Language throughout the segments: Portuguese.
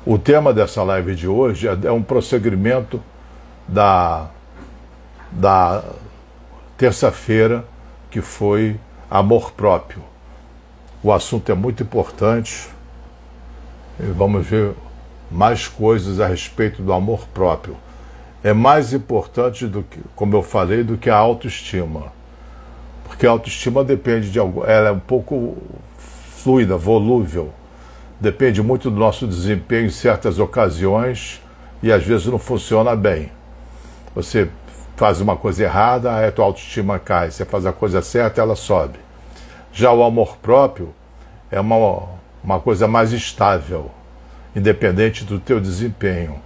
O tema dessa live de hoje é um prosseguimento da terça-feira, que foi amor próprio. O assunto é muito importante e vamos ver mais coisas a respeito do amor próprio. É mais importante do que, como eu falei, do que a autoestima. Porque a autoestima depende de algo, ela é um pouco fluida, volúvel. Depende muito do nosso desempenho em certas ocasiões e às vezes não funciona bem. Você faz uma coisa errada, aí a tua autoestima cai. Você faz a coisa certa, ela sobe. Já o amor próprio é uma coisa mais estável, independente do teu desempenho.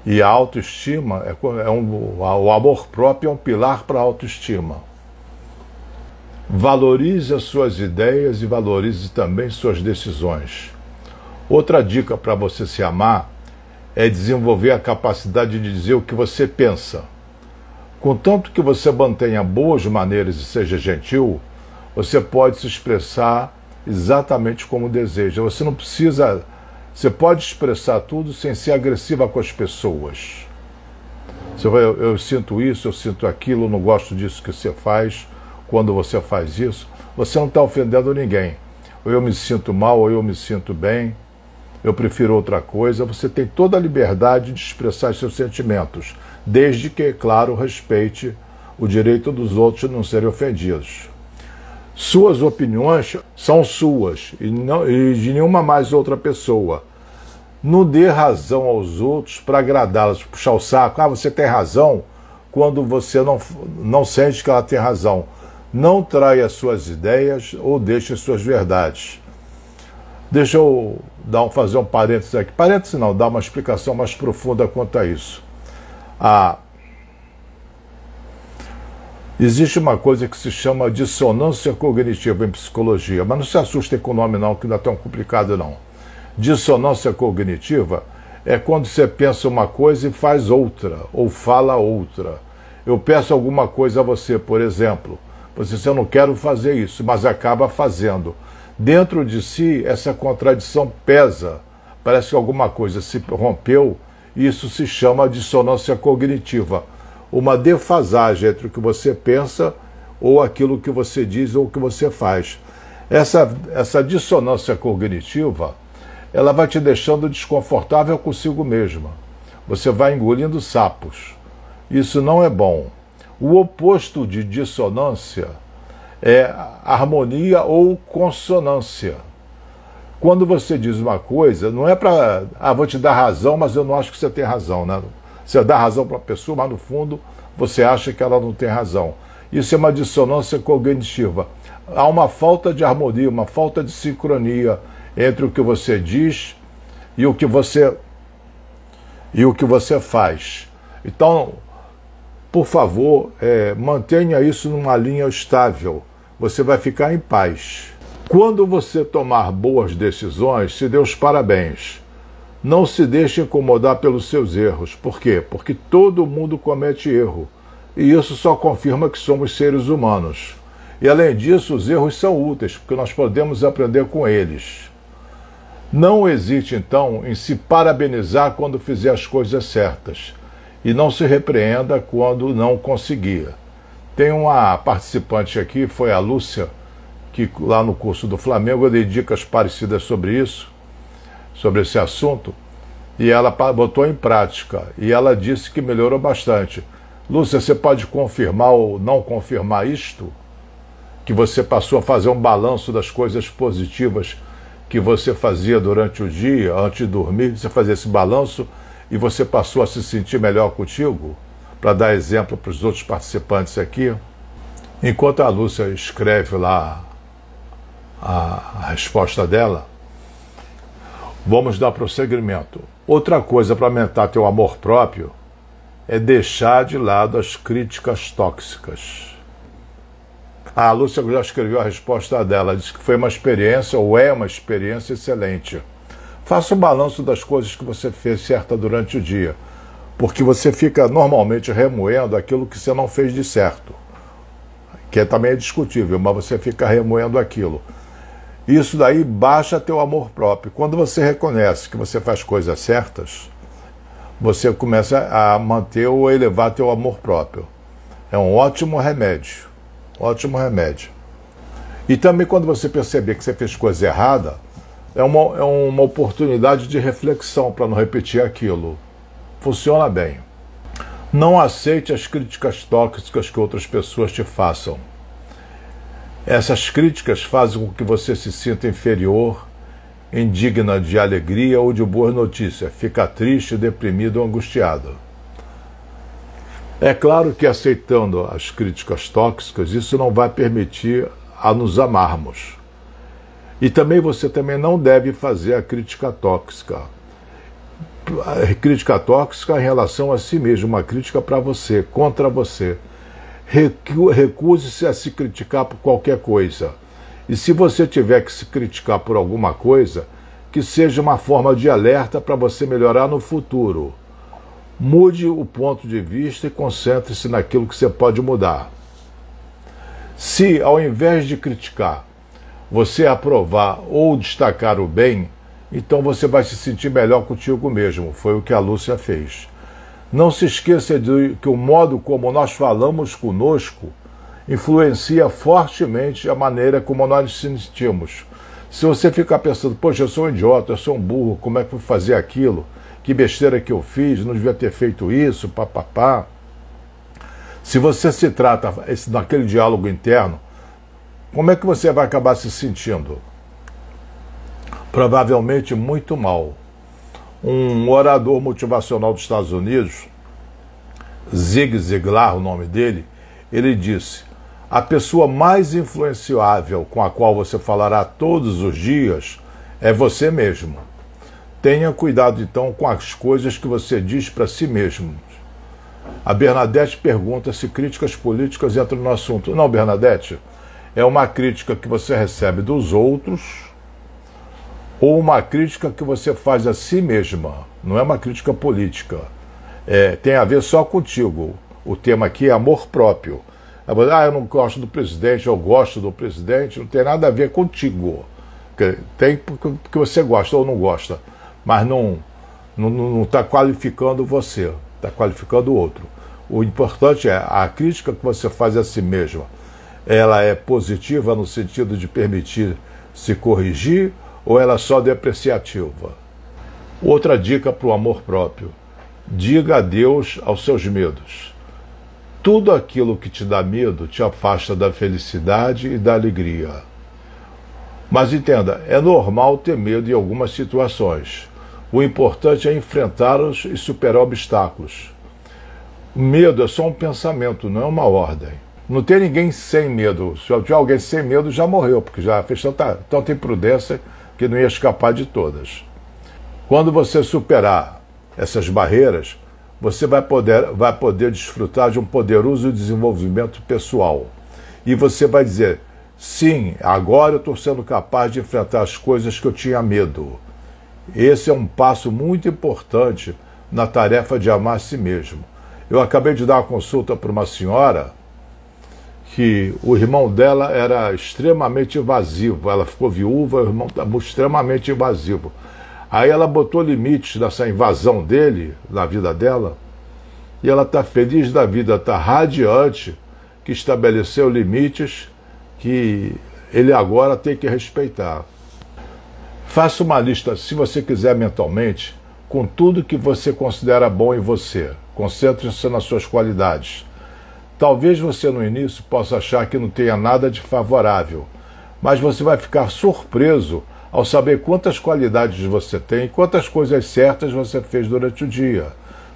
E a autoestima, o amor próprio é um pilar para a autoestima. Valorize as suas ideias e valorize também suas decisões. Outra dica para você se amar é desenvolver a capacidade de dizer o que você pensa. Contanto que você mantenha boas maneiras e seja gentil, você pode se expressar exatamente como deseja. Você não precisa... Você pode expressar tudo sem ser agressiva com as pessoas. Eu sinto isso, eu sinto aquilo, não gosto disso que você faz. Quando você faz isso, você não está ofendendo ninguém. Ou eu me sinto mal, ou eu me sinto bem. Eu prefiro outra coisa. Você tem toda a liberdade de expressar seus sentimentos, desde que, claro, respeite o direito dos outros de não serem ofendidos. Suas opiniões são suas e de nenhuma mais outra pessoa. Não dê razão aos outros para agradá-los, puxar o saco. Ah, você tem razão, quando você não sente que ela tem razão. Não traia suas ideias ou deixe suas verdades. Deixa eu fazer um parênteses aqui. Parênteses não, dar uma explicação mais profunda quanto a isso. Existe uma coisa que se chama dissonância cognitiva em psicologia, mas não se assustem com o nome não, que não é tão complicado não. Dissonância cognitiva é quando você pensa uma coisa e faz outra, ou fala outra. Eu peço alguma coisa a você, por exemplo, você diz, eu não quero fazer isso, mas acaba fazendo. Dentro de si, essa contradição pesa, parece que alguma coisa se rompeu, e isso se chama dissonância cognitiva. Uma defasagem entre o que você pensa ou aquilo que você diz ou o que você faz. Essa dissonância cognitiva, ela vai te deixando desconfortável consigo mesma. Você vai engolindo sapos. Isso não é bom. O oposto de dissonância é harmonia ou consonância. Quando você diz uma coisa, não é para... vou te dar razão, mas eu não acho que você tem razão, né? Você dá razão para a pessoa, mas no fundo você acha que ela não tem razão. Isso é uma dissonância cognitiva. Há uma falta de harmonia, uma falta de sincronia entre o que você diz e o que você faz. Então, por favor, mantenha isso numa linha estável. Você vai ficar em paz. Quando você tomar boas decisões, se dê os parabéns. Não se deixe incomodar pelos seus erros. Por quê? Porque todo mundo comete erro. E isso só confirma que somos seres humanos. E além disso, os erros são úteis, porque nós podemos aprender com eles. Não hesite, então, em se parabenizar quando fizer as coisas certas. E não se repreenda quando não conseguir. Tem uma participante aqui, foi a Lúcia, que lá no curso do Flamengo eu dei dicas parecidas sobre isso, sobre esse assunto, e ela botou em prática, e ela disse que melhorou bastante. Lúcia, você pode confirmar ou não confirmar isto? Que você passou a fazer um balanço das coisas positivas que você fazia durante o dia, antes de dormir, você fazia esse balanço e você passou a se sentir melhor contigo? Para dar exemplo para os outros participantes aqui. Enquanto a Lúcia escreve lá a resposta dela, vamos dar prosseguimento. Outra coisa para aumentar teu amor próprio é deixar de lado as críticas tóxicas. A Lúcia já escreveu a resposta dela, disse que foi uma experiência, ou é uma experiência excelente. Faça um balanço das coisas que você fez certa durante o dia, porque você fica normalmente remoendo aquilo que você não fez de certo, que também é discutível, mas você fica remoendo aquilo. Isso daí baixa teu amor próprio. Quando você reconhece que você faz coisas certas, você começa a manter ou elevar teu amor próprio. É um ótimo remédio. Ótimo remédio. E também quando você perceber que você fez coisa errada, é uma oportunidade de reflexão para não repetir aquilo. Funciona bem. Não aceite as críticas tóxicas que outras pessoas te façam. Essas críticas fazem com que você se sinta inferior, indigna de alegria ou de boas notícias, fica triste, deprimido ou angustiado. É claro que aceitando as críticas tóxicas, isso não vai permitir a nos amarmos. E também você também não deve fazer a crítica tóxica. A crítica tóxica em relação a si mesmo, uma crítica para você, contra você. Recuse-se a se criticar por qualquer coisa. E se você tiver que se criticar por alguma coisa, que seja uma forma de alerta para você melhorar no futuro. Mude o ponto de vista e concentre-se naquilo que você pode mudar. Se, ao invés de criticar, você aprovar ou destacar o bem, então você vai se sentir melhor contigo mesmo. Foi o que a Lúcia fez. Não se esqueça de que o modo como nós falamos conosco influencia fortemente a maneira como nós nos sentimos. Se você ficar pensando, poxa, eu sou um idiota, eu sou um burro, como é que eu vou fazer aquilo? Que besteira que eu fiz, não devia ter feito isso, papapá. Se você se trata naquele diálogo interno, como é que você vai acabar se sentindo? Provavelmente muito mal. Um orador motivacional dos Estados Unidos, Zig Ziglar, o nome dele, ele disse: a pessoa mais influenciável com a qual você falará todos os dias é você mesmo. Tenha cuidado então com as coisas que você diz para si mesmo. A Bernadette pergunta se críticas políticas entram no assunto. Não, Bernadette, é uma crítica que você recebe dos outros ou uma crítica que você faz a si mesma. Não é uma crítica política. Tem a ver só contigo. O tema aqui é amor próprio. Eu não gosto do presidente, eu gosto do presidente, não tem nada a ver contigo. Tem porque você gosta ou não gosta, mas não está qualificando você, está qualificando o outro. O importante é a crítica que você faz a si mesma. Ela é positiva no sentido de permitir se corrigir ou ela é só depreciativa? Outra dica para o amor próprio: diga adeus aos seus medos. Tudo aquilo que te dá medo te afasta da felicidade e da alegria. Mas entenda, é normal ter medo em algumas situações. O importante é enfrentá-los e superar obstáculos. O medo é só um pensamento, não é uma ordem. Não tem ninguém sem medo. Se tiver alguém sem medo, já morreu, porque já fez tanta imprudência que não ia escapar de todas. Quando você superar essas barreiras, você vai poder desfrutar de um poderoso desenvolvimento pessoal. E você vai dizer: sim, agora eu estou sendo capaz de enfrentar as coisas que eu tinha medo. Esse é um passo muito importante na tarefa de amar a si mesmo. Eu acabei de dar uma consulta para uma senhora que o irmão dela era extremamente invasivo. Ela ficou viúva, o irmão estava extremamente invasivo. Aí ela botou limites nessa invasão dele na vida dela, e ela está feliz da vida, está radiante, que estabeleceu limites que ele agora tem que respeitar. Faça uma lista, se você quiser mentalmente, com tudo que você considera bom em você. Concentre-se nas suas qualidades. Talvez você no início possa achar que não tenha nada de favorável, mas você vai ficar surpreso ao saber quantas qualidades você tem e quantas coisas certas você fez durante o dia.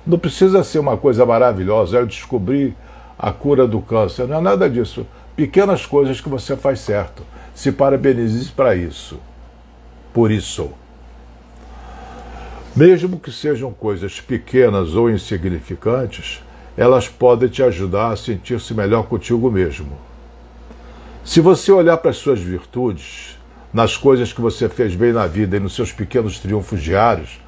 Não precisa ser uma coisa maravilhosa, eu descobri a cura do câncer, não é nada disso. Pequenas coisas que você faz certo. Se parabenize para isso. Por isso. Mesmo que sejam coisas pequenas ou insignificantes, elas podem te ajudar a sentir-se melhor contigo mesmo. Se você olhar para as suas virtudes, nas coisas que você fez bem na vida e nos seus pequenos triunfos diários,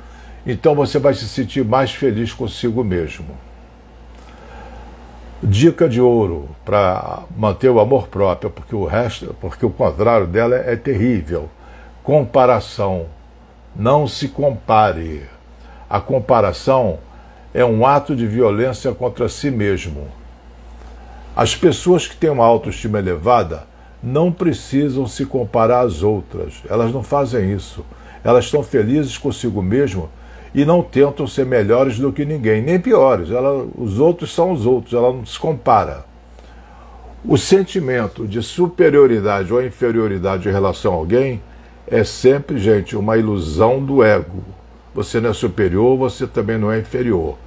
então você vai se sentir mais feliz consigo mesmo. Dica de ouro para manter o amor próprio, porque o contrário dela é terrível. comparação. Não se compare. A comparação é um ato de violência contra si mesmo. As pessoas que têm uma autoestima elevada não precisam se comparar às outras. Elas não fazem isso. Elas estão felizes consigo mesmo e não tentam ser melhores do que ninguém, nem piores. Os outros são os outros, ela não se compara. O sentimento de superioridade ou inferioridade em relação a alguém é sempre, gente, uma ilusão do ego. Você não é superior, você também não é inferior.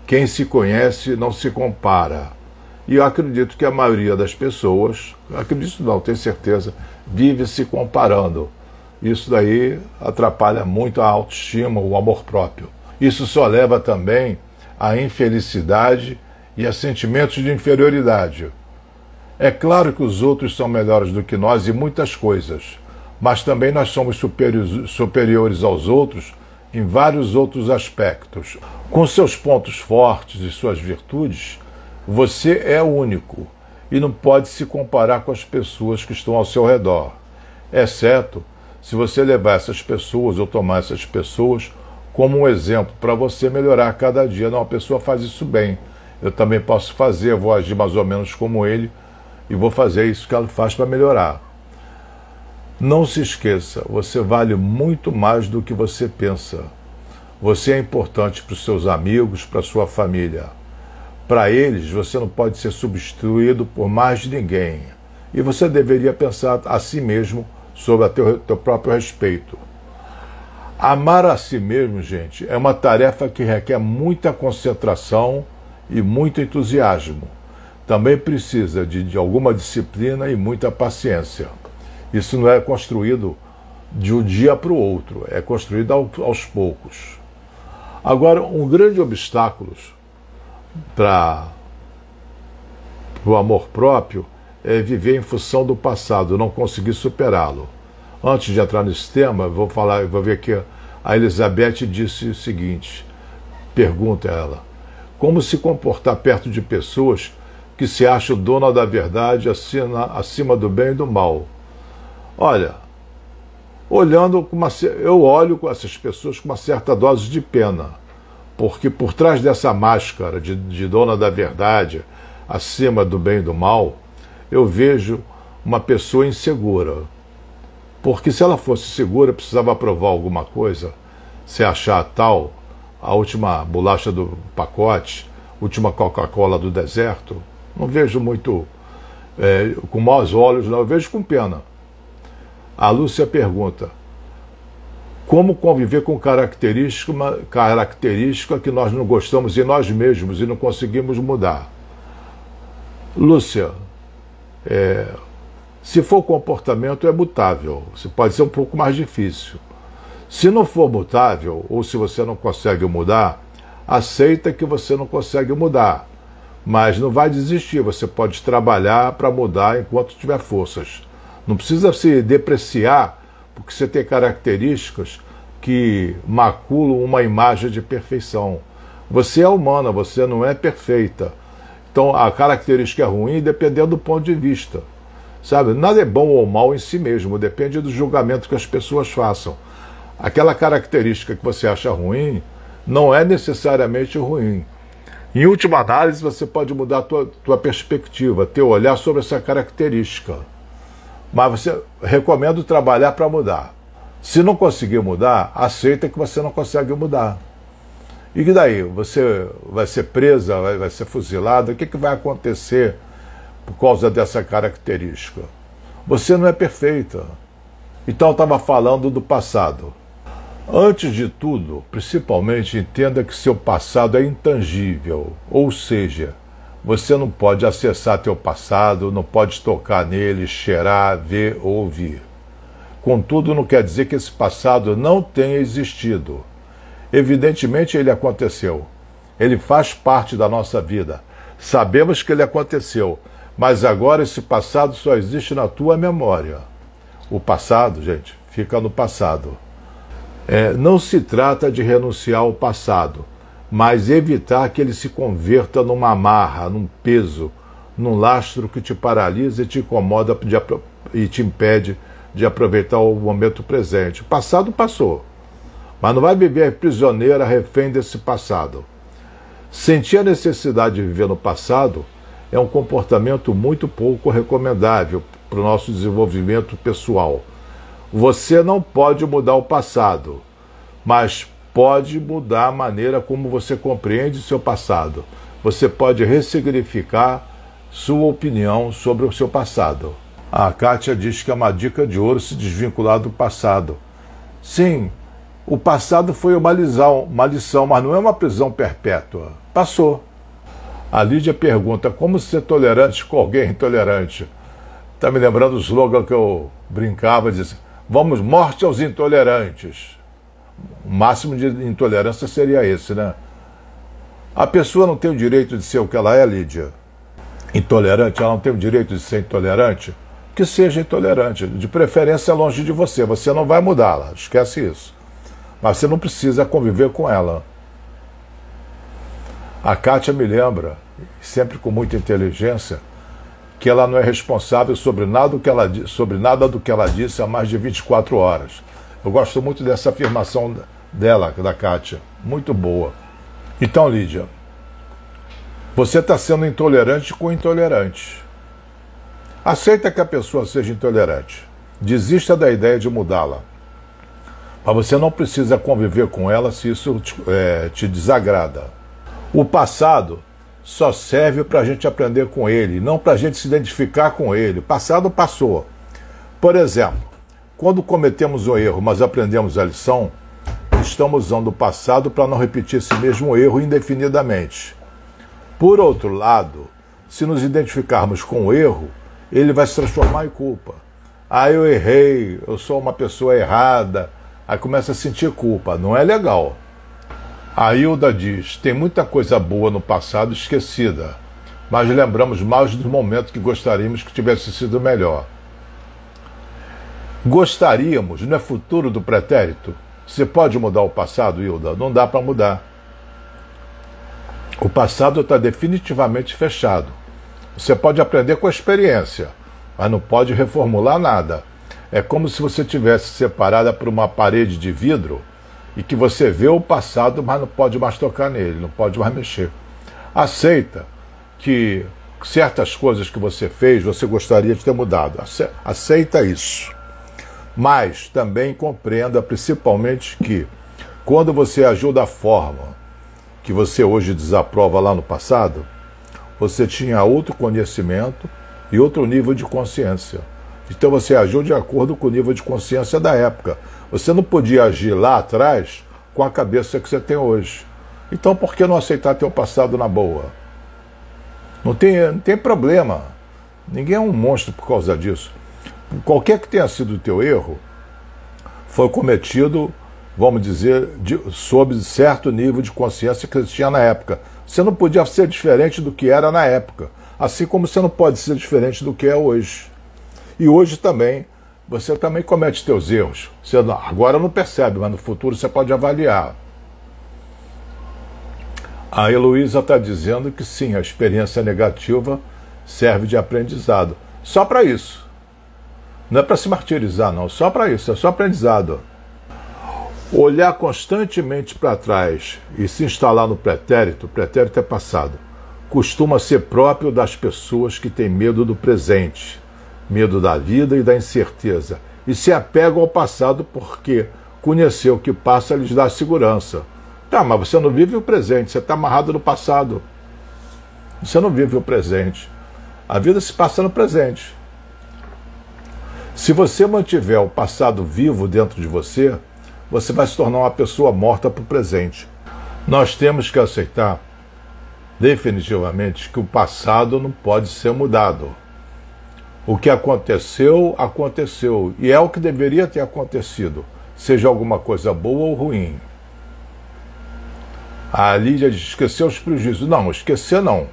Quem se conhece não se compara. E eu acredito que a maioria das pessoas, acredito não, tenho certeza, vive se comparando. Isso daí atrapalha muito a autoestima, o amor próprio. Isso só leva também à infelicidade e a sentimentos de inferioridade. É claro que os outros são melhores do que nós em muitas coisas, mas também nós somos superiores aos outros em vários outros aspectos. Com seus pontos fortes e suas virtudes, você é único e não pode se comparar com as pessoas que estão ao seu redor, exceto se você levar essas pessoas ou tomar essas pessoas como um exemplo para você melhorar a cada dia. Não, a pessoa faz isso bem, eu também posso fazer, eu vou agir mais ou menos como ele e vou fazer isso que ela faz para melhorar. Não se esqueça, você vale muito mais do que você pensa. Você é importante para os seus amigos, para a sua família. Para eles, você não pode ser substituído por mais ninguém. E você deveria pensar a si mesmo sobre teu próprio respeito. Amar a si mesmo, gente, é uma tarefa que requer muita concentração e muito entusiasmo. Também precisa de alguma disciplina e muita paciência. Isso não é construído de um dia para o outro, é construído aos poucos. Agora, um grande obstáculo para o amor próprio é viver em função do passado, não conseguir superá-lo. Antes de entrar nesse tema, vou ver que a Elizabeth disse o seguinte, pergunta ela, como se comportar perto de pessoas que se acham dona da verdade acima do bem e do mal? Olha, eu olho com essas pessoas com uma certa dose de pena, porque por trás dessa máscara de dona da verdade, acima do bem e do mal, eu vejo uma pessoa insegura. Porque se ela fosse segura, precisava provar alguma coisa, se achar tal, a última bolacha do pacote, última Coca-Cola do deserto, não vejo muito com maus olhos, não, eu vejo com pena. A Lúcia pergunta, como conviver com característica que nós não gostamos em nós mesmos e não conseguimos mudar? Lúcia, se for comportamento é mutável, pode ser um pouco mais difícil. Se não for mutável, ou se você não consegue mudar, aceita que você não consegue mudar, mas não vai desistir, você pode trabalhar para mudar enquanto tiver forças. Não precisa se depreciar porque você tem características que maculam uma imagem de perfeição. Você é humana, você não é perfeita. Então a característica é ruim dependendo do ponto de vista. Sabe? Nada é bom ou mal em si mesmo, depende do julgamento que as pessoas façam. Aquela característica que você acha ruim não é necessariamente ruim. Em última análise, você pode mudar a tua perspectiva, teu olhar sobre essa característica. Mas você recomendo trabalhar para mudar. Se não conseguir mudar, aceita que você não consegue mudar. E que daí? Você vai ser presa, vai ser fuzilada? O que vai acontecer por causa dessa característica? Você não é perfeita. Então eu estava falando do passado. Antes de tudo, principalmente, entenda que seu passado é intangível, ou seja, você não pode acessar teu passado, não pode tocar nele, cheirar, ver ou ouvir. Contudo, não quer dizer que esse passado não tenha existido. Evidentemente ele aconteceu. Ele faz parte da nossa vida. Sabemos que ele aconteceu, mas agora esse passado só existe na tua memória. O passado, gente, fica no passado. Não se trata de renunciar ao passado, mas evitar que ele se converta numa amarra, num peso, num lastro que te paralisa e te incomoda e te impede de aproveitar o momento presente. O passado passou, mas não vai viver prisioneira, refém desse passado. Sentir a necessidade de viver no passado é um comportamento muito pouco recomendável para o nosso desenvolvimento pessoal. Você não pode mudar o passado, mas pode mudar a maneira como você compreende o seu passado. Você pode ressignificar sua opinião sobre o seu passado. A Kátia diz que é uma dica de ouro se desvincular do passado. Sim, o passado foi uma lição, mas não é uma prisão perpétua. Passou. A Lídia pergunta, como ser tolerante com alguém intolerante? Está me lembrando o slogan que eu brincava, disse, vamos, morte aos intolerantes. O máximo de intolerância seria esse, né? A pessoa não tem o direito de ser o que ela é, Lídia. Intolerante, ela não tem o direito de ser intolerante? Que seja intolerante, de preferência longe de você. Você não vai mudá-la, esquece isso. Mas você não precisa conviver com ela. A Kátia me lembra, sempre com muita inteligência, que ela não é responsável sobre nada do que ela disse há mais de 24 horas. Eu gosto muito dessa afirmação dela, da Kátia. Muito boa. Então, Lídia, você está sendo intolerante com o intolerante. Aceita que a pessoa seja intolerante. Desista da ideia de mudá-la. Mas você não precisa conviver com ela se isso te desagrada. O passado só serve para a gente aprender com ele, não para a gente se identificar com ele. O passado passou. Por exemplo, quando cometemos um erro, mas aprendemos a lição, estamos usando o passado para não repetir esse mesmo erro indefinidamente. Por outro lado, se nos identificarmos com o erro, ele vai se transformar em culpa. Ah, eu errei, eu sou uma pessoa errada. Aí começa a sentir culpa. Não é legal. A Hilda diz, tem muita coisa boa no passado esquecida, mas lembramos mais dos momentos que gostaríamos que tivesse sido melhor. Gostaríamos, não é futuro do pretérito? Você pode mudar o passado, Hilda? Não dá para mudar. O passado está definitivamente fechado. Você pode aprender com a experiência, mas não pode reformular nada. É como se você tivesse separada por uma parede de vidro e que você vê o passado, mas não pode mais tocar nele, não pode mais mexer. Aceita que certas coisas que você fez, você gostaria de ter mudado. Aceita isso. Mas também compreenda principalmente que quando você agiu da forma que você hoje desaprova lá no passado, você tinha outro conhecimento e outro nível de consciência. Então você agiu de acordo com o nível de consciência da época. Você não podia agir lá atrás com a cabeça que você tem hoje. Então por que não aceitar teu passado na boa? Não tem problema. Ninguém é um monstro por causa disso. Qualquer que tenha sido o teu erro, foi cometido, vamos dizer, sob certo nível de consciência que você tinha na época. Você não podia ser diferente do que era na época. Assim como você não pode ser diferente do que é hoje. E hoje também, você também comete teus erros. Você agora não percebe, mas no futuro você pode avaliar. A Heloísa está dizendo que sim, a experiência negativa serve de aprendizado. Só para isso. Não é para se martirizar, não. Só para isso, é só aprendizado. Olhar constantemente para trás e se instalar no pretérito, o pretérito é passado, costuma ser próprio das pessoas que têm medo do presente, medo da vida e da incerteza, e se apegam ao passado porque conhecer o que passa lhes dá segurança. Tá, mas você não vive o presente, você está amarrado no passado. Você não vive o presente. A vida se passa no presente. Se você mantiver o passado vivo dentro de você, você vai se tornar uma pessoa morta para o presente. Nós temos que aceitar definitivamente que o passado não pode ser mudado. O que aconteceu, aconteceu. E é o que deveria ter acontecido, seja alguma coisa boa ou ruim. A Lídia diz, esquecer os prejuízos. Não, esquecer não.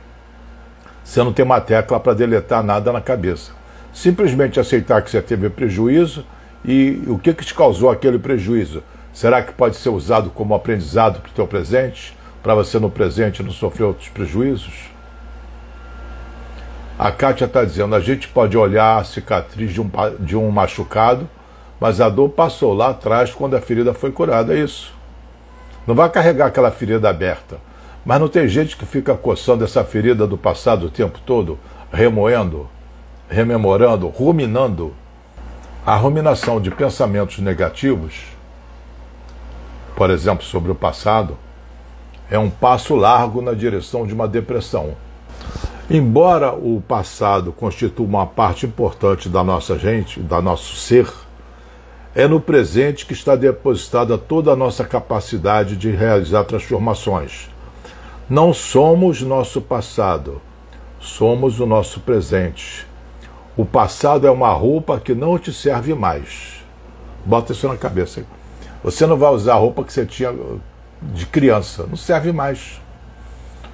Você não tem uma tecla para deletar nada na cabeça. Simplesmente aceitar que você teve prejuízo e o que te causou aquele prejuízo. Será que pode ser usado como aprendizado para o teu presente? Para você no presente não sofrer outros prejuízos? A Kátia está dizendo, a gente pode olhar a cicatriz de um machucado, mas a dor passou lá atrás quando a ferida foi curada, é isso. Não vai carregar aquela ferida aberta. Mas não tem gente que fica coçando essa ferida do passado o tempo todo, remoendo, rememorando, ruminando. A ruminação de pensamentos negativos, por exemplo, sobre o passado, é um passo largo na direção de uma depressão. Embora o passado constitua uma parte importante da nossa gente, da nosso ser, é no presente que está depositada toda a nossa capacidade de realizar transformações. Não somos nosso passado, somos o nosso presente. O passado é uma roupa que não te serve mais. Bota isso na cabeça. Você não vai usar a roupa que você tinha de criança, não serve mais.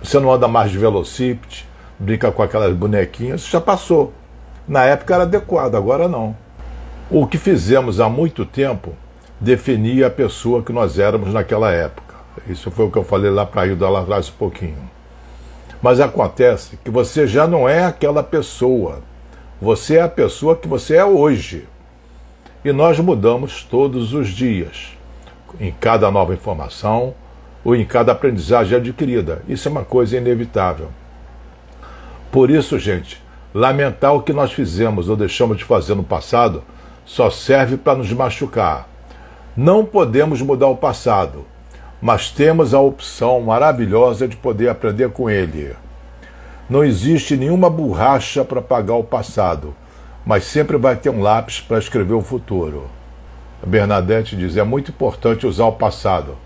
Você não anda mais de velocípede, brinca com aquelas bonequinhas, isso já passou. Na época era adequado, agora não. O que fizemos há muito tempo definia a pessoa que nós éramos naquela época. Isso foi o que eu falei lá para Hilda lá atrás um pouquinho. Mas acontece que você já não é aquela pessoa. Você é a pessoa que você é hoje. E nós mudamos todos os dias, em cada nova informação ou em cada aprendizagem adquirida. Isso é uma coisa inevitável. Por isso, gente, lamentar o que nós fizemos ou deixamos de fazer no passado só serve para nos machucar. Não podemos mudar o passado, mas temos a opção maravilhosa de poder aprender com ele. Não existe nenhuma borracha para apagar o passado, mas sempre vai ter um lápis para escrever o futuro. A Bernadette diz, é muito importante usar o passado,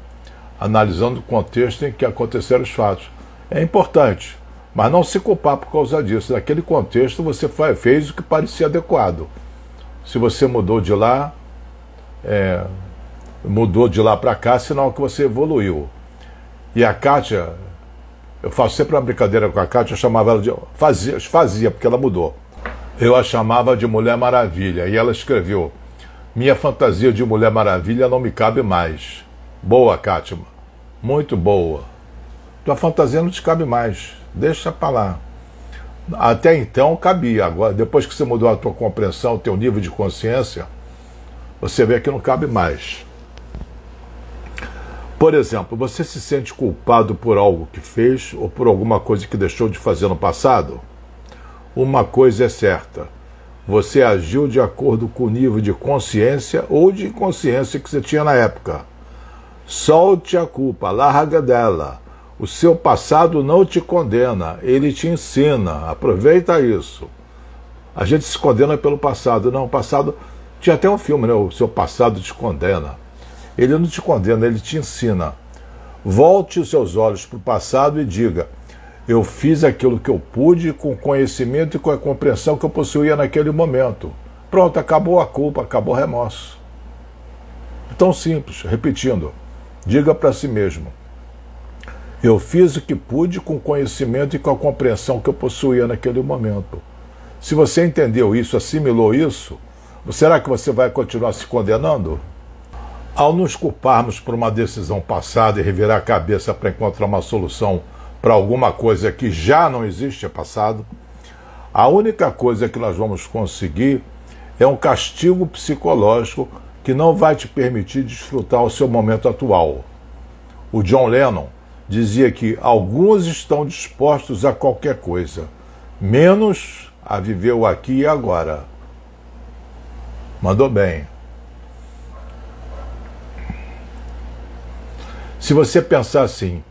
analisando o contexto em que aconteceram os fatos. É importante, mas não se culpar por causa disso. Naquele contexto você fez o que parecia adequado. Se você mudou de lá para cá, sinal que você evoluiu. E a Kátia, eu faço sempre uma brincadeira com a Kátia, eu chamava ela de... Fazia, porque ela mudou. Eu a chamava de Mulher Maravilha, e ela escreveu, minha fantasia de Mulher Maravilha não me cabe mais. Boa, Kátia, muito boa. Tua fantasia não te cabe mais, deixa pra lá. Até então cabia, agora depois que você mudou a tua compreensão, o teu nível de consciência, você vê que não cabe mais. Por exemplo, você se sente culpado por algo que fez ou por alguma coisa que deixou de fazer no passado? Uma coisa é certa, você agiu de acordo com o nível de consciência ou de inconsciência que você tinha na época. Solte a culpa, larga dela. O seu passado não te condena, ele te ensina. Aproveita isso. A gente se condena pelo passado. Não, o passado... Tinha até um filme, né? O seu passado te condena. Ele não te condena, ele te ensina. Volte os seus olhos para o passado e diga, eu fiz aquilo que eu pude com o conhecimento e com a compreensão que eu possuía naquele momento. Pronto, acabou a culpa, acabou o remorso. Tão simples, repetindo. Diga para si mesmo. Eu fiz o que pude com o conhecimento e com a compreensão que eu possuía naquele momento. Se você entendeu isso, assimilou isso, será que você vai continuar se condenando? Ao nos culparmos por uma decisão passada e revirar a cabeça para encontrar uma solução para alguma coisa que já não existe, é passado, a única coisa que nós vamos conseguir é um castigo psicológico que não vai te permitir desfrutar o seu momento atual. O John Lennon dizia que alguns estão dispostos a qualquer coisa, menos a viver o aqui e agora. Mandou bem. Se você pensar assim,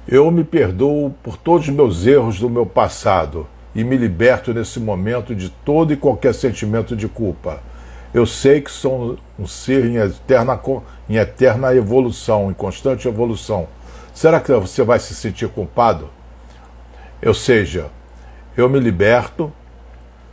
eu me perdoo por todos os meus erros do meu passado e me liberto nesse momento de todo e qualquer sentimento de culpa. Eu sei que sou um ser em eterna evolução, em constante evolução. Será que você vai se sentir culpado? Ou seja, eu me liberto,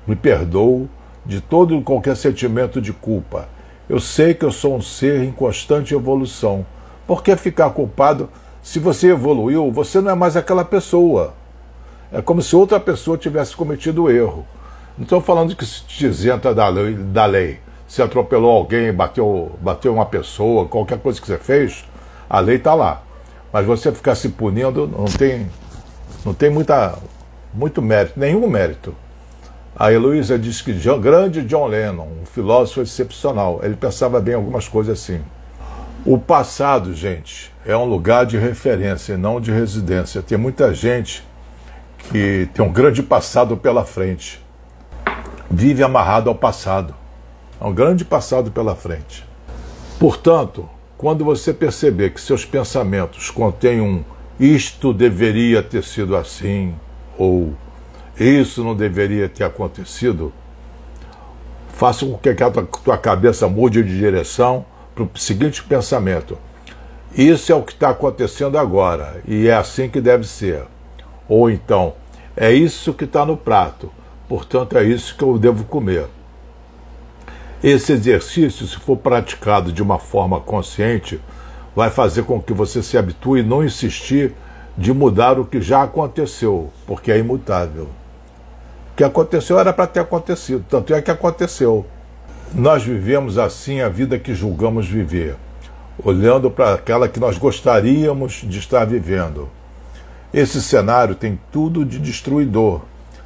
me perdoo de todo e qualquer sentimento de culpa. Eu sei que eu sou um ser em constante evolução. Por que ficar culpado? Se você evoluiu, você não é mais aquela pessoa. É como se outra pessoa tivesse cometido o erro. Não estou falando que se te isenta da lei. Se atropelou alguém, bateu uma pessoa, qualquer coisa que você fez, a lei está lá. Mas você ficar se punindo não tem muita muito mérito, nenhum mérito. A Heloísa diz que grande John Lennon, um filósofo excepcional, ele pensava bem algumas coisas assim. O passado, gente, é um lugar de referência e não de residência. Tem muita gente que tem um grande passado pela frente, vive amarrado ao passado. É um grande passado pela frente. Portanto, quando você perceber que seus pensamentos contêm um isto deveria ter sido assim, ou isso não deveria ter acontecido, faça com que a tua cabeça mude de direção para o seguinte pensamento: isso é o que está acontecendo agora, e é assim que deve ser. Ou então, é isso que está no prato, portanto é isso que eu devo comer. Esse exercício, se for praticado de uma forma consciente, vai fazer com que você se habitue a não insistir de mudar o que já aconteceu, porque é imutável. O que aconteceu era para ter acontecido, tanto é que aconteceu. Nós vivemos assim a vida que julgamos viver, olhando para aquela que nós gostaríamos de estar vivendo. Esse cenário tem tudo de destruidor,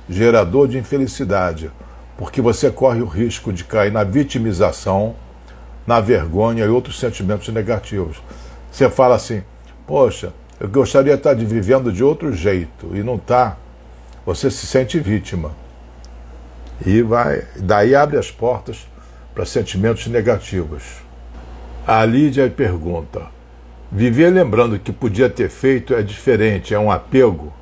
gerador de infelicidade, porque você corre o risco de cair na vitimização, na vergonha e outros sentimentos negativos. Você fala assim: poxa, eu gostaria de estar vivendo de outro jeito, e não está. Você se sente vítima. E daí abre as portas para sentimentos negativos. A Lídia pergunta: viver lembrando que podia ter feito é diferente, é um apego?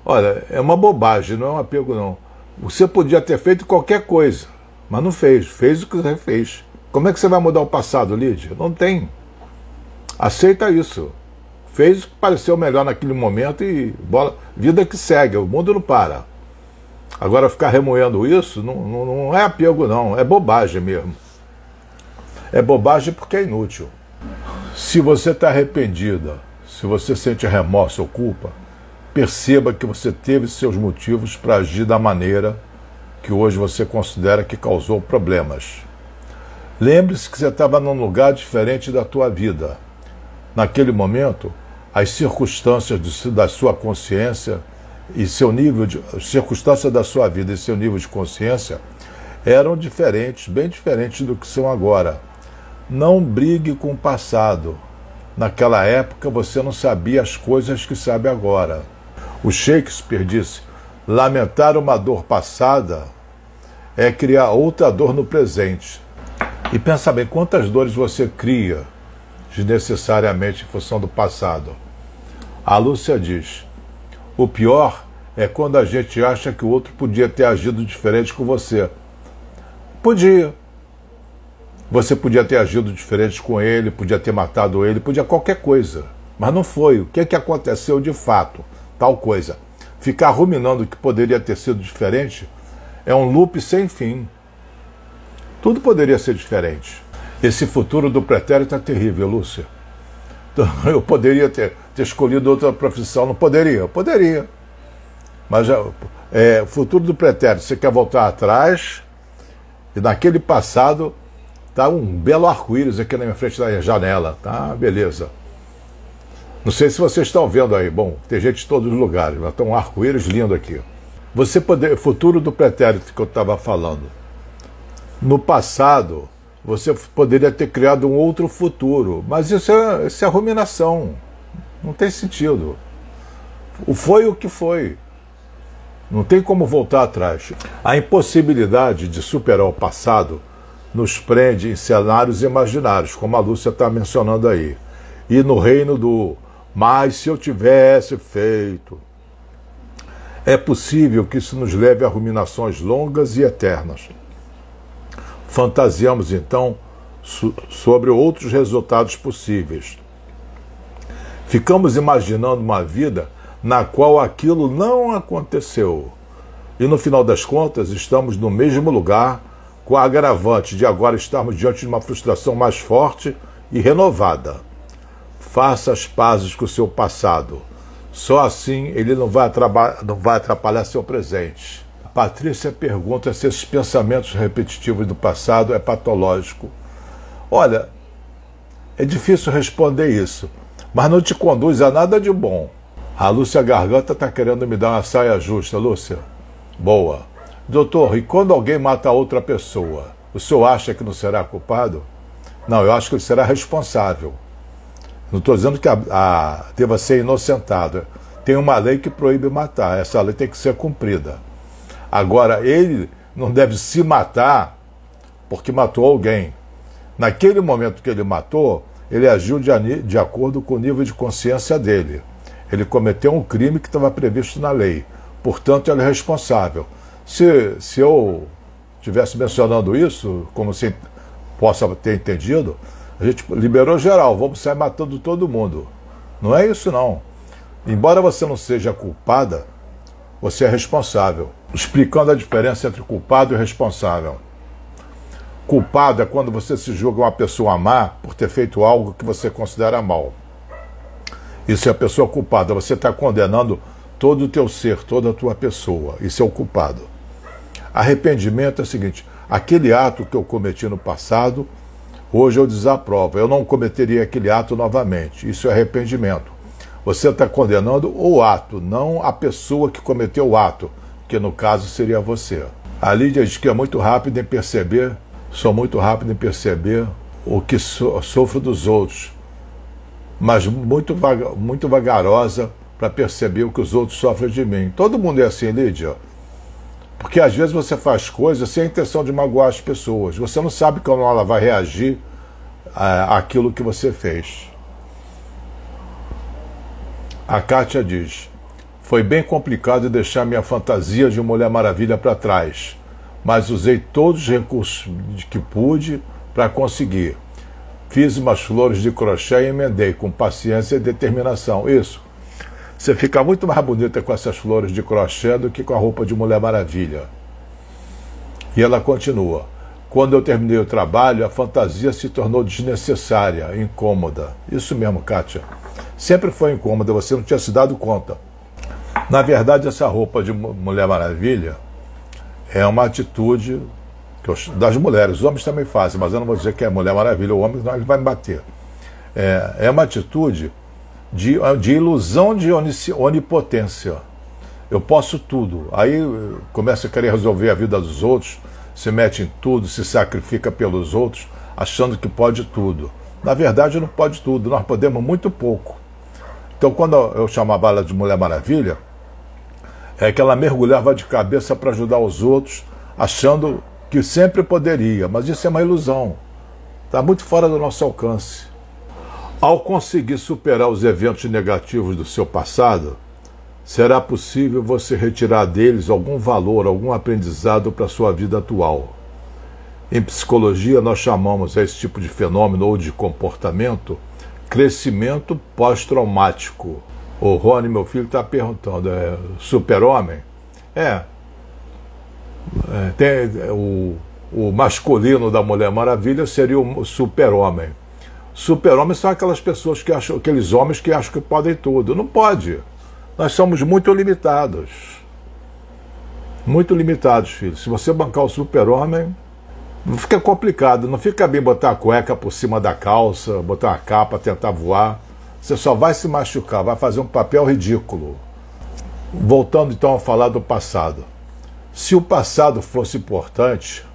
Olha, é uma bobagem, não é um apego não. Você podia ter feito qualquer coisa, mas não fez. Fez o que você fez. Como é que você vai mudar o passado, Lídia? Não tem. Aceita isso. Fez o que pareceu melhor naquele momento e bola, vida que segue, o mundo não para. Agora ficar remoendo isso não é apego não, é bobagem mesmo. É bobagem porque é inútil. Se você está arrependida, se você sente remorso ou culpa, perceba que você teve seus motivos para agir da maneira que hoje você considera que causou problemas. Lembre-se que você estava num lugar diferente da tua vida. Naquele momento, as circunstâncias da sua consciência e seu nível de... as circunstâncias da sua vida e seu nível de consciência eram diferentes, bem diferentes do que são agora. Não brigue com o passado. Naquela época você não sabia as coisas que sabe agora. O Shakespeare disse: lamentar uma dor passada é criar outra dor no presente. E pensa bem, quantas dores você cria desnecessariamente em função do passado. A Lúcia diz: o pior é quando a gente acha que o outro podia ter agido diferente com você. Podia. Você podia ter agido diferente com ele, podia ter matado ele, podia qualquer coisa. Mas não foi. O que aconteceu de fato? Tal coisa. Ficar ruminando o que poderia ter sido diferente é um loop sem fim. Tudo poderia ser diferente. Esse futuro do pretérito é terrível, Lúcia. Eu poderia ter escolhido outra profissão, não poderia? Poderia. Mas o futuro do pretérito, você quer voltar atrás, e naquele passado está um belo arco-íris aqui na minha frente da janela, tá? Beleza. Não sei se vocês estão vendo aí, bom, tem gente de todos os lugares, mas tem um arco-íris lindo aqui. Futuro do pretérito que eu estava falando. No passado, você poderia ter criado um outro futuro, mas isso é ruminação, não tem sentido. Foi o que foi, não tem como voltar atrás. A impossibilidade de superar o passado nos prende em cenários imaginários, como a Lúcia está mencionando aí, e no reino do mas se eu tivesse feito. É possível que isso nos leve a ruminações longas e eternas. Fantasiamos, então, sobre outros resultados possíveis. Ficamos imaginando uma vida na qual aquilo não aconteceu. E, no final das contas, estamos no mesmo lugar, com a agravante de agora estarmos diante de uma frustração mais forte e renovada. Faça as pazes com o seu passado. Só assim ele não vai atrapalhar seu presente. A Patrícia pergunta se esses pensamentos repetitivos do passado é patológico. Olha, é difícil responder isso, mas não te conduz a nada de bom. A Lúcia Garganta está querendo me dar uma saia justa, Lúcia. Boa. Doutor, e quando alguém mata outra pessoa, o senhor acha que não será culpado? Não, eu acho que ele será responsável. Não estou dizendo que deva ser inocentado. Tem uma lei que proíbe matar. Essa lei tem que ser cumprida. Agora, ele não deve se matar porque matou alguém. Naquele momento que ele matou, ele agiu de acordo com o nível de consciência dele. Ele cometeu um crime que estava previsto na lei. Portanto, ele é responsável. Se eu estivesse mencionando isso, como você possa ter entendido, a gente liberou geral, vamos sair matando todo mundo. Não é isso, não. Embora você não seja culpada, você é responsável. Explicando a diferença entre culpado e responsável. Culpado é quando você se julga uma pessoa má por ter feito algo que você considera mal. Isso é a pessoa culpada. Você está condenando todo o teu ser, toda a tua pessoa. Isso é o culpado. Arrependimento é o seguinte: aquele ato que eu cometi no passado, hoje eu desaprovo. Eu não cometeria aquele ato novamente. Isso é arrependimento. Você está condenando o ato, não a pessoa que cometeu o ato, que no caso seria você. A Lídia diz que é muito rápida em perceber, sou muito rápido em perceber o que sofro dos outros, mas muito vagarosa para perceber o que os outros sofrem de mim. Todo mundo é assim, Lídia. Porque às vezes você faz coisas sem a intenção de magoar as pessoas. Você não sabe como ela vai reagir àquilo que você fez. A Kátia diz: foi bem complicado deixar minha fantasia de Mulher Maravilha para trás, mas usei todos os recursos que pude para conseguir. Fiz umas flores de crochê e emendei com paciência e determinação. Isso. Você fica muito mais bonita com essas flores de crochê do que com a roupa de Mulher Maravilha. E ela continua: quando eu terminei o trabalho, a fantasia se tornou desnecessária, incômoda. Isso mesmo, Kátia. Sempre foi incômoda, você não tinha se dado conta. Na verdade, essa roupa de Mulher Maravilha é uma atitude das mulheres. Os homens também fazem, mas eu não vou dizer que é Mulher Maravilha. O homem ele vai me bater. É uma atitude de ilusão de onipotência. Eu posso tudo. Aí começa a querer resolver a vida dos outros, se mete em tudo, se sacrifica pelos outros, achando que pode tudo. Na verdade, não pode tudo. Nós podemos muito pouco. Então, quando eu chamava ela de Mulher Maravilha, é que ela mergulhava de cabeça para ajudar os outros, achando que sempre poderia. Mas isso é uma ilusão. Está muito fora do nosso alcance. Ao conseguir superar os eventos negativos do seu passado, será possível você retirar deles algum valor, algum aprendizado para a sua vida atual. Em psicologia, nós chamamos esse tipo de fenômeno ou de comportamento crescimento pós-traumático. O Rony, meu filho, está perguntando: super-homem? Tem o masculino da Mulher Maravilha seria o super-homem. Super-homem são aquelas pessoas que acham, aqueles homens que acham que podem tudo. Não pode. Nós somos muito limitados. Muito limitados, filho. Se você bancar o super-homem, fica complicado. Não fica bem botar a cueca por cima da calça, botar uma capa, tentar voar. Você só vai se machucar, vai fazer um papel ridículo. Voltando então a falar do passado. Se o passado fosse importante,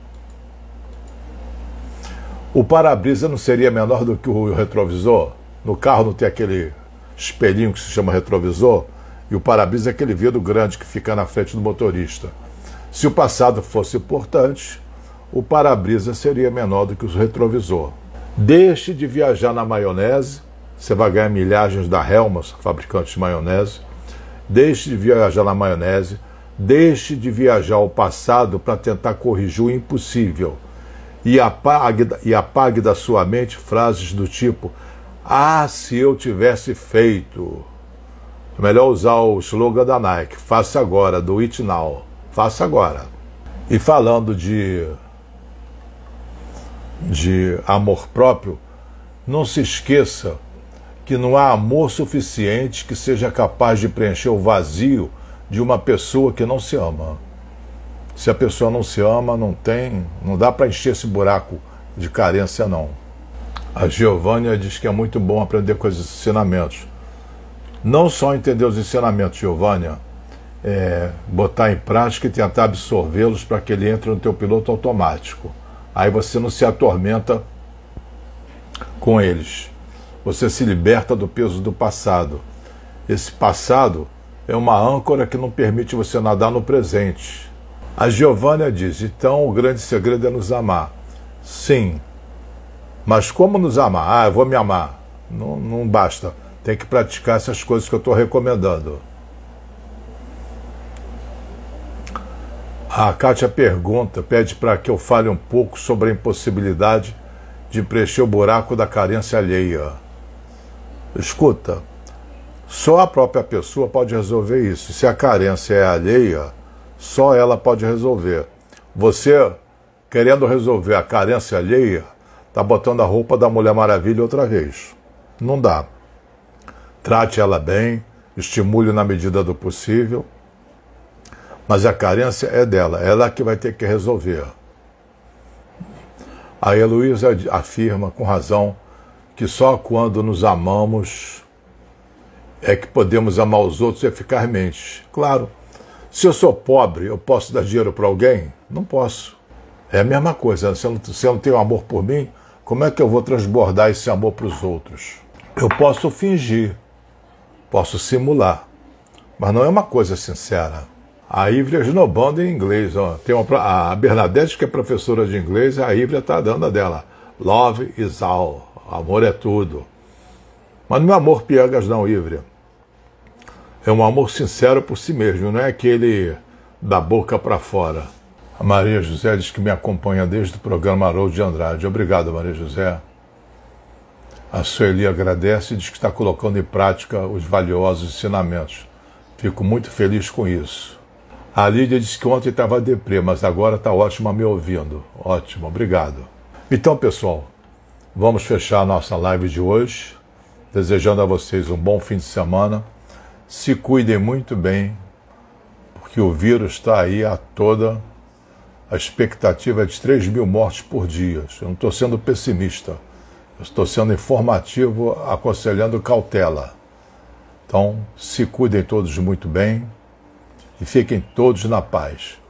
o para-brisa não seria menor do que o retrovisor? No carro não tem aquele espelhinho que se chama retrovisor? E o para-brisa é aquele vidro grande que fica na frente do motorista. Se o passado fosse importante, o para-brisa seria menor do que o retrovisor. Deixe de viajar na maionese, você vai ganhar milhagens da Hellmann's, fabricante de maionese. Deixe de viajar na maionese, deixe de viajar ao passado para tentar corrigir o impossível. E apague da sua mente frases do tipo: ah, se eu tivesse feito. É melhor usar o slogan da Nike: faça agora, do it now. Faça agora. E falando de amor próprio, não se esqueça que não há amor suficiente que seja capaz de preencher o vazio de uma pessoa que não se ama. Se a pessoa não se ama, não dá para encher esse buraco de carência, não. A Giovânia diz que é muito bom aprender com esses ensinamentos. Não só entender os ensinamentos, Giovânia, botar em prática e tentar absorvê-los para que ele entre no teu piloto automático. Aí você não se atormenta com eles. Você se liberta do peso do passado. Esse passado é uma âncora que não permite você nadar no presente. A Giovânia diz, então o grande segredo é nos amar. Sim, mas como nos amar? Eu vou me amar. Não basta. Tem que praticar essas coisas que eu estou recomendando. A Kátia pede para que eu fale um pouco sobre a impossibilidade de preencher o buraco da carência alheia. Escuta, só a própria pessoa pode resolver isso. Se a carência é alheia, só ela pode resolver. Você, querendo resolver a carência alheia, está botando a roupa da Mulher Maravilha outra vez. Não dá. Trate ela bem, estimule na medida do possível, mas a carência é dela, ela que vai ter que resolver. A Heloísa afirma, com razão, que só quando nos amamos é que podemos amar os outros eficazmente. Claro, se eu sou pobre, eu posso dar dinheiro para alguém? Não posso. É a mesma coisa, se eu não tenho amor por mim, como é que eu vou transbordar esse amor para os outros? Eu posso fingir, posso simular, mas não é uma coisa sincera. A Ívria esnobando em inglês. Ó. Tem a Bernadette, que é professora de inglês, a Ívria está dando a dela. Love is all. Amor é tudo. Mas não é amor piegas não, Ívria. É um amor sincero por si mesmo, não é aquele da boca para fora. A Maria José diz que me acompanha desde o programa Haroldo de Andrade. Obrigado, Maria José. A Sueli agradece e diz que está colocando em prática os valiosos ensinamentos. Fico muito feliz com isso. A Lídia disse que ontem estava deprê, mas agora está ótima me ouvindo. Ótimo, obrigado. Então, pessoal, vamos fechar a nossa live de hoje, desejando a vocês um bom fim de semana. Se cuidem muito bem, porque o vírus está aí a toda. A expectativa é de 3.000 mortes por dia. Eu não estou sendo pessimista. Eu estou sendo informativo, aconselhando cautela. Então, se cuidem todos muito bem e fiquem todos na paz.